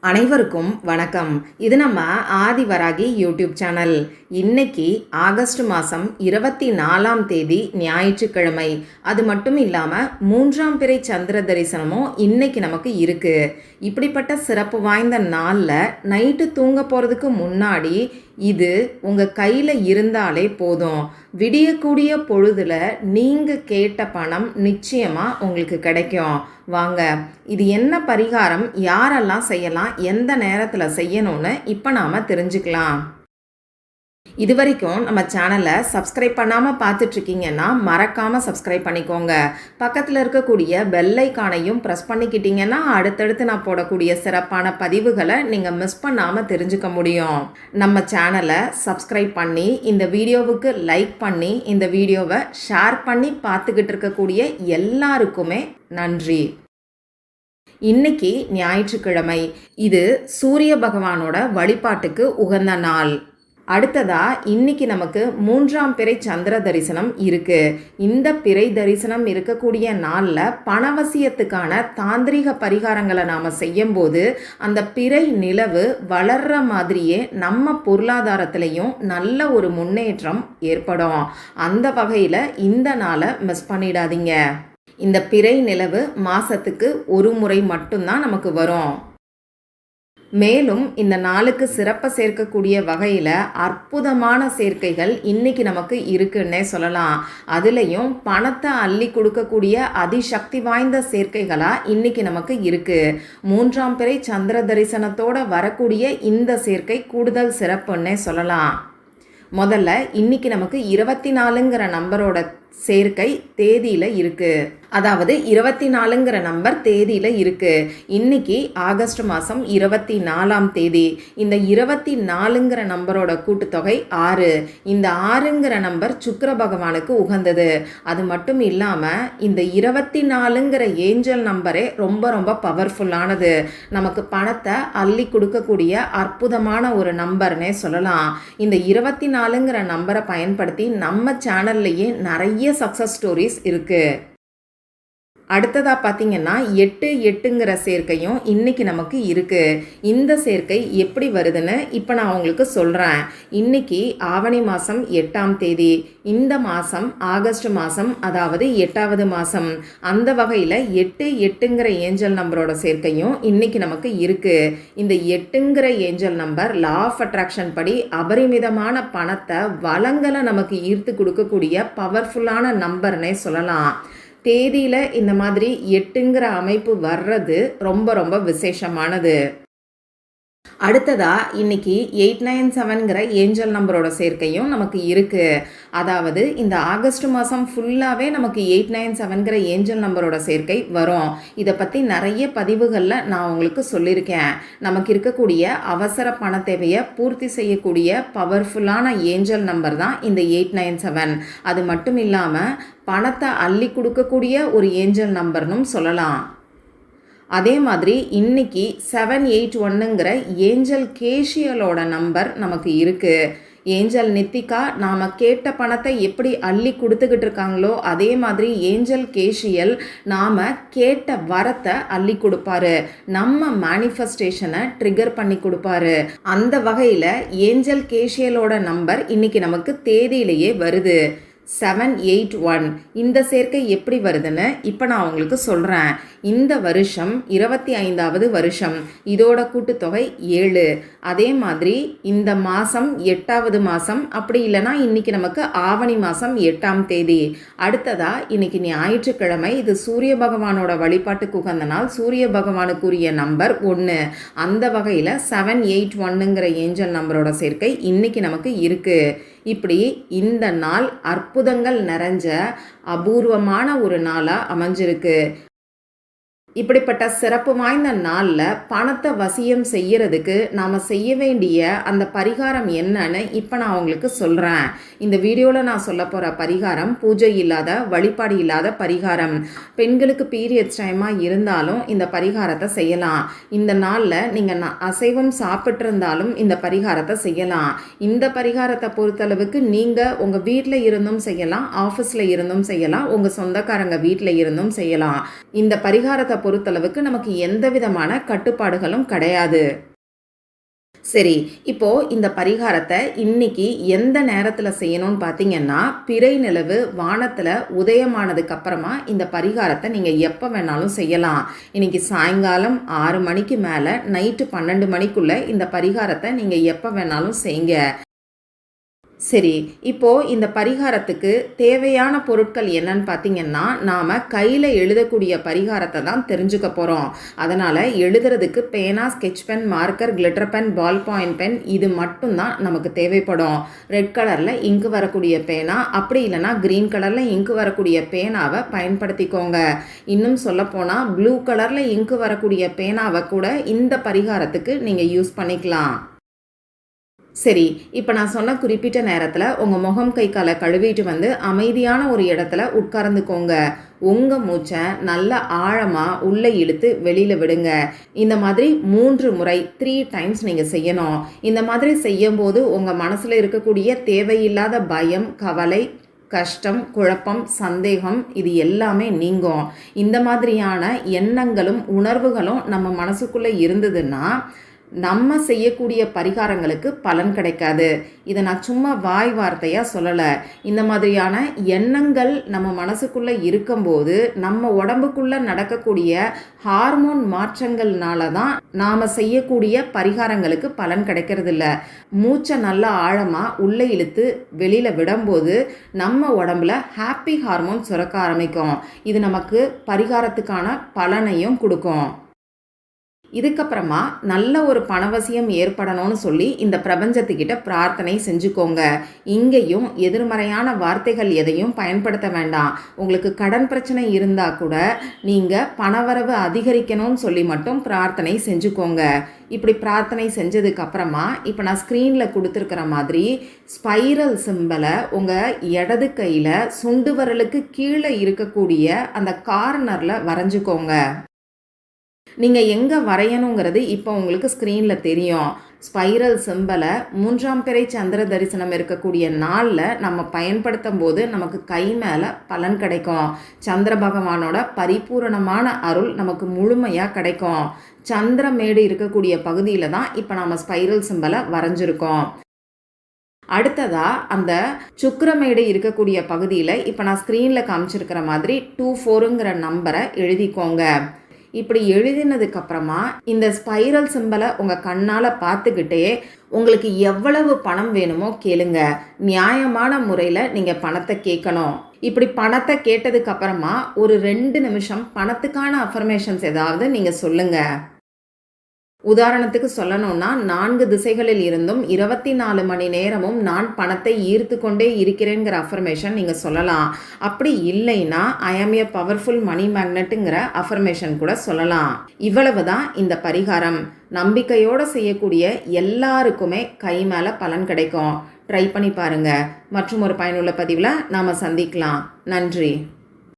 அனைவருக்கும் வணக்கம். இது நம்ம ஆதிவராகி யூடியூப் சேனல். இன்னைக்கு ஆகஸ்ட் மாதம் 24ஆம் தேதி ஞாயிற்றுக்கிழமை. அது மட்டும் இல்லாமல் 3ஆம் பிறை சந்திர தரிசனமும் இன்னைக்கு நமக்கு இருக்குது. இப்படிப்பட்ட சிறப்பு வாய்ந்த நாளில் நைட்டு தூங்க போகிறதுக்கு முன்னாடி இது உங்கள் கையில் இருந்தாலே போதும். விடியக்கூடிய பொழுதில் நீங்கள் கேட்ட பணம் நிச்சயமாக உங்களுக்கு கிடைக்கும். வாங்க, இது என்ன பரிகாரம், யாரெல்லாம் செய்யலாம், எந்த நேரத்தில் செய்யணும்னு இப்போ நாம் தெரிஞ்சுக்கலாம். இது வரைக்கும் நம்ம சேனலை சப்ஸ்கிரைப் பண்ணாமல் பார்த்துட்ருக்கீங்கன்னா மறக்காமல் சப்ஸ்கிரைப் பண்ணிக்கோங்க. பக்கத்தில் இருக்கக்கூடிய பெல் ஐகானையும் ப்ரெஸ் பண்ணிக்கிட்டீங்கன்னா அடுத்தடுத்து நான் போடக்கூடிய சிறப்பான பதிவுகளை நீங்கள் மிஸ் பண்ணாமல் தெரிஞ்சுக்க முடியும். நம்ம சேனலை சப்ஸ்கிரைப் பண்ணி இந்த வீடியோவுக்கு லைக் பண்ணி இந்த வீடியோவை ஷேர் பண்ணி பார்த்துக்கிட்டு இருக்கக்கூடிய எல்லாருக்குமே நன்றி. இன்னைக்கு ஞாயிற்றுக்கிழமை. இது சூரிய பகவானோட வழிபாட்டுக்கு உகந்த நாள். அடுத்ததா இன்னைக்கு நமக்கு 3ஆம் பிறை சந்திர தரிசனம் இருக்கு. இந்த பிறை தரிசனம் இருக்கக்கூடிய நாளில் பணவசியத்துக்கான தாந்திரிக பரிகாரங்களை நாம் செய்யும்போது அந்த பிறை நிலவு வளர்ற மாதிரியே நம்ம பொருளாதாரத்திலையும் நல்ல ஒரு முன்னேற்றம் ஏற்படும். அந்த வகையில் இந்த நாளை மிஸ் பண்ணிடாதீங்க. இந்த பிறை நிலவு மாதத்துக்கு ஒரு முறை மட்டும்தான் நமக்கு வரும். மேலும் இந்த நாளுக்கு சிறப்பை சேர்க்கக்கூடிய வகையில் அற்புதமான சேர்க்கைகள் இன்னைக்கு நமக்கு இருக்குன்னே சொல்லலாம். அதுலேயும் பணத்தை அள்ளி கொடுக்கக்கூடிய அதிசக்தி வாய்ந்த சேர்க்கைகளாக இன்னைக்கு நமக்கு இருக்குது. 3ஆம் பிறை சந்திர தரிசனத்தோடு வரக்கூடிய இந்த சேர்க்கை கூடுதல் சிறப்புன்னே சொல்லலாம். முதல்ல இன்னைக்கு நமக்கு 24ங்கிற நம்பரோட சேர்க்கை தேதியில் இருக்குது. அதாவது 24ங்கிற நம்பர் தேதியில் இருக்குது. இன்னைக்கு ஆகஸ்ட் மாதம் 24ஆம் தேதி. இந்த 24ங்கிற நம்பரோட கூட்டுத்தொகை 6. இந்த 6ங்கிற நம்பர் சுக்கிர பகவானுக்கு உகந்தது. அது மட்டும் இல்லாமல் இந்த 24ங்கிற ஏஞ்சல் நம்பரே ரொம்ப ரொம்ப பவர்ஃபுல்லானது. நமக்கு பணத்தை அள்ளி கொடுக்கக்கூடிய அற்புதமான ஒரு நம்பர்னே சொல்லலாம். இந்த 24ங்கிற நம்பரை பயன்படுத்தி நம்ம சேனல்லையே நிறைய சக்ஸஸ் ஸ்டோரிஸ் இருக்குது. அடுத்ததாக பார்த்தீங்கன்னா 8-8ங்கிற சேர்க்கையும் இன்னைக்கு நமக்கு இருக்குது. இந்த சேர்க்கை எப்படி வருதுன்னு இப்போ நான் உங்களுக்கு சொல்கிறேன். இன்னைக்கு ஆவணி மாதம் 8ஆம் தேதி. இந்த மாதம் ஆகஸ்ட் மாதம், அதாவது 8வது மாதம். அந்த வகையில் 8-8ங்கிற ஏஞ்சல் நம்பரோட சேர்க்கையும் இன்னைக்கு நமக்கு இருக்குது. இந்த 8ங்கிற angel number law of attraction படி அபரிமிதமான பணத்தை வளங்களை நமக்கு ஈர்த்து கொடுக்கக்கூடிய பவர்ஃபுல்லான நம்பர்னே சொல்லலாம். தேதியில் இந்த மாதிரி 8ங்கிற அமைப்பு வர்றது ரொம்ப ரொம்ப விசேஷமானது. அடுத்ததா இன்னைக்கு 897ங்கிற ஏஞ்சல் நம்பரோட சேர்க்கையும் நமக்கு இருக்குது. அதாவது இந்த ஆகஸ்ட் மாதம் ஃபுல்லாகவே நமக்கு 897ங்கிற ஏஞ்சல் நம்பரோட சேர்க்கை வரும். இதை பற்றி நிறைய பதிவுகளில் நான் உங்களுக்கு சொல்லியிருக்கேன். நமக்கு இருக்கக்கூடிய அவசர பண தேவையை பூர்த்தி செய்யக்கூடிய பவர்ஃபுல்லான ஏஞ்சல் நம்பர் தான் இந்த 897. அது மட்டும் இல்லாமல் பணத்தை அள்ளி கொடுக்கக்கூடிய ஒரு ஏஞ்சல் நம்பர்னும் சொல்லலாம். அதே மாதிரி இன்னைக்கு 781ங்கிற ஏஞ்சல் கேஷியலோட நம்பர் நமக்கு இருக்குது. ஏஞ்சல் நித்திகா நாம் கேட்ட பணத்தை எப்படி அள்ளி கொடுத்துக்கிட்டு இருக்காங்களோ அதே மாதிரி ஏஞ்சல் கேஷியல் நாம் கேட்ட வரத்தை அள்ளி கொடுப்பாரு. நம்ம மேனிஃபெஸ்டேஷனை ட்ரிகர் பண்ணி கொடுப்பாரு. அந்த வகையில் ஏஞ்சல் கேஷியலோட நம்பர் இன்னைக்கு நமக்கு தேதியிலேயே வருது. 781. இந்த சேர்க்கை எப்படி வருதுன்னு இப்போ நான் உங்களுக்கு சொல்கிறேன். இந்த வருஷம் 25வது வருஷம். இதோட கூட்டுத்தொகை 7. அதே மாதிரி இந்த மாதம் 8வது மாதம். அப்படி இல்லைனா இன்றைக்கி நமக்கு ஆவணி மாதம் 8ஆம் தேதி. அடுத்ததாக இன்றைக்கி ஞாயிற்றுக்கிழமை. இது சூரிய பகவானோட வழிபாட்டுக்கு உகந்த நாள். சூரிய பகவானுக்குரிய நம்பர் 1. அந்த வகையில் 781ங்கிற ஏஞ்சல் நம்பரோட சேர்க்கை இன்றைக்கி நமக்கு இருக்குது. இப்படி இந்த நாள் அற்புதங்கள் நிறைஞ்ச அபூர்வமான ஒரு நாளாக அமைஞ்சிருக்கு. இப்படிப்பட்ட சிறப்பு வாய்ந்த நாளில் பணத்தை வசியம் செய்யறதுக்கு நாம் செய்ய வேண்டிய அந்த பரிகாரம் என்னன்னு இப்போ நான் உங்களுக்கு சொல்கிறேன். இந்த வீடியோவில் நான் சொல்ல போகிற பரிகாரம் பூஜை இல்லாத, வழிபாடு இல்லாத பரிகாரம். பெண்களுக்கு பீரியட்ஸ் டைமாக இருந்தாலும் இந்த பரிகாரத்தை செய்யலாம். இந்த நாளில் நீங்கள் அசைவம் சாப்பிட்ருந்தாலும் இந்த பரிகாரத்தை செய்யலாம். இந்த பரிகாரத்தை பொறுத்தளவுக்கு நீங்கள் உங்கள் வீட்டில் இருந்தும் செய்யலாம், ஆஃபீஸில் இருந்தும் செய்யலாம், உங்கள் சொந்தக்காரங்க வீட்டில் இருந்தும் செய்யலாம். இந்த பரிகாரத்தை பொறுத்தளவுக்கு நமக்கு எந்த விதமான கட்டுப்பாடுகளும் கிடையாது. சரி, இப்போ இந்த பரிகாரத்தை இன்னைக்கு எந்த நேரத்தில் செய்யணும்னு பார்த்தீங்கன்னா, பிறை நிலவு வானத்தில் உதயமானதுக்கு அப்புறமா இந்த பரிகாரத்தை நீங்கள் எப்போ வேணாலும் செய்யலாம். இன்னைக்கு சாயங்காலம் 6 மணிக்கு மேலே நைட்டு 12 மணிக்குள்ளே இந்த பரிகாரத்தை நீங்கள் எப்போ வேணாலும் செய்யுங்க. சரி, இப்போ இந்த பரிகாரத்துக்கு தேவையான பொருட்கள் என்னன்னு பார்த்தீங்கன்னா, நாம் கையில் எழுதக்கூடிய பரிகாரத்தை தான் தெரிஞ்சுக்க போகிறோம். அதனால் எழுதுறதுக்கு பேனா, sketch pen, marker, glitter pen, ball point pen இது மட்டும்தான் நமக்கு தேவைப்படும். ரெட் கலரில் இங்கு வரக்கூடிய பேனா, அப்படி இல்லைனா க்ரீன் கலரில் இங்கு வரக்கூடிய பேனாவை பயன்படுத்திக்கோங்க. இன்னும் சொல்லப்போனால் ப்ளூ கலரில் இங்கு வரக்கூடிய பேனாவை கூட இந்த பரிகாரத்துக்கு நீங்கள் யூஸ் பண்ணிக்கலாம். சரி, இப்போ நான் சொன்ன குறிப்பிட்ட நேரத்தில் உங்கள் முகம் கை காலை கழுவிட்டு வந்து அமைதியான ஒரு இடத்துல உட்கார்ந்துக்கோங்க. உங்கள் மூச்சை நல்ல ஆழமாக உள்ளே இழுத்து வெளியில் விடுங்க. இந்த மாதிரி 3 முறை 3 டைம்ஸ் நீங்கள் செய்யணும். இந்த மாதிரி செய்யும்போது உங்கள் மனசில் இருக்கக்கூடிய தேவையில்லாத பயம், கவலை, கஷ்டம், குழப்பம், சந்தேகம் இது எல்லாமே நீங்கும். இந்த மாதிரியான எண்ணங்களும் உணர்வுகளும் நம்ம மனசுக்குள்ளே இருந்ததுன்னா நம்ம செய்யக்கூடிய பரிகாரங்களுக்கு பலன் கிடைக்காது. இதை நான் சும்மா வாய் வார்த்தையாக சொல்லலை. இந்த மாதிரியான எண்ணங்கள் நம்ம மனசுக்குள்ளே இருக்கும்போது நம்ம உடம்புக்குள்ளே நடக்கக்கூடிய ஹார்மோன் மாற்றங்கள்னால தான் நாம் செய்யக்கூடிய பரிகாரங்களுக்கு பலன் கிடைக்கிறதில்ல. மூச்சை நல்லா ஆழமாக உள்ளே இழுத்து வெளியில் விடும்போது நம்ம உடம்புல ஹாப்பி ஹார்மோன் சுரக்க ஆரம்பிக்கும். இது நமக்கு பரிகாரத்துக்கான பலனையும் கொடுக்கும். இதுக்கப்புறமா நல்ல ஒரு பணவசியம் ஏற்படணும்னு சொல்லி இந்த பிரபஞ்சத்துக்கிட்ட பிரார்த்தனை செஞ்சுக்கோங்க. இங்கேயும் எதிர்மறையான வார்த்தைகள் எதையும் பயன்படுத்த வேண்டாம். உங்களுக்கு கடன் பிரச்சனை இருந்தால் கூட நீங்கள் பணவரவு அதிகரிக்கணும்னு சொல்லி மட்டும் பிரார்த்தனை செஞ்சுக்கோங்க. இப்படி பிரார்த்தனை செஞ்சதுக்கப்புறமா இப்போ நான் ஸ்க்ரீனில் கொடுத்துருக்கிற மாதிரி ஸ்பைரல் சிம்பலை உங்கள் இடது கையில் சுண்டு விரலுக்கு கீழே இருக்கக்கூடிய அந்த கார்னரில் வரைஞ்சிக்கோங்க. நீங்கள் எங்கே வரையணுங்கிறது இப்போ உங்களுக்கு ஸ்க்ரீனில் தெரியும். ஸ்பைரல் சிம்பலை 3ஆம் பிறை சந்திர தரிசனம் இருக்கக்கூடிய நாளில் நம்ம பயன்படுத்தும் போது நமக்கு கை மேலே பலன் கிடைக்கும். சந்திர பகவானோட பரிபூரணமான அருள் நமக்கு முழுமையாக கிடைக்கும். சந்திரமேடு இருக்கக்கூடிய பகுதியில் தான் இப்போ நம்ம ஸ்பைரல் சிம்பலை வரைஞ்சிருக்கோம். அடுத்ததா அந்த சுக்கிரமேடு இருக்கக்கூடிய பகுதியில் இப்போ நான் ஸ்க்ரீனில் காமிச்சிருக்கிற மாதிரி 24ங்கிற நம்பரை எழுதிக்கோங்க. இப்படி எழுதினதுக்கப்புறமா இந்த ஸ்பைரல் சிம்பலை உங்கள் கண்ணால் பார்த்துக்கிட்டே உங்களுக்கு எவ்வளவு பணம் வேணுமோ கேளுங்க. நியாயமான முறையில் நீங்கள் பணத்தை கேட்கணும். இப்படி பணத்தை கேட்டதுக்கப்புறமா ஒரு 2 நிமிஷம் பணத்துக்கான அஃபர்மேஷன்ஸ் ஏதாவது நீங்கள் சொல்லுங்கள். உதாரணத்துக்கு சொல்லணும்னா 4 திசைகளில் இருந்தும் 24 மணி நேரமும் நான் பணத்தை ஈர்த்து கொண்டே இருக்கிறேங்கிற அஃபர்மேஷன் நீங்கள் சொல்லலாம். அப்படி இல்லைன்னா ஐ ஆம் ஏ பவர்ஃபுல் மணி மேக்னெட்டுங்கிற அஃபர்மேஷன் கூட சொல்லலாம். இவ்வளவு தான் இந்த பரிகாரம். நம்பிக்கையோடு செய்யக்கூடிய எல்லாருக்குமே கை மேலே பலன் கிடைக்கும். ட்ரை பண்ணி பாருங்கள். மற்றும் ஒரு பயனுள்ள பதிவில் நாம் சந்திக்கலாம். நன்றி.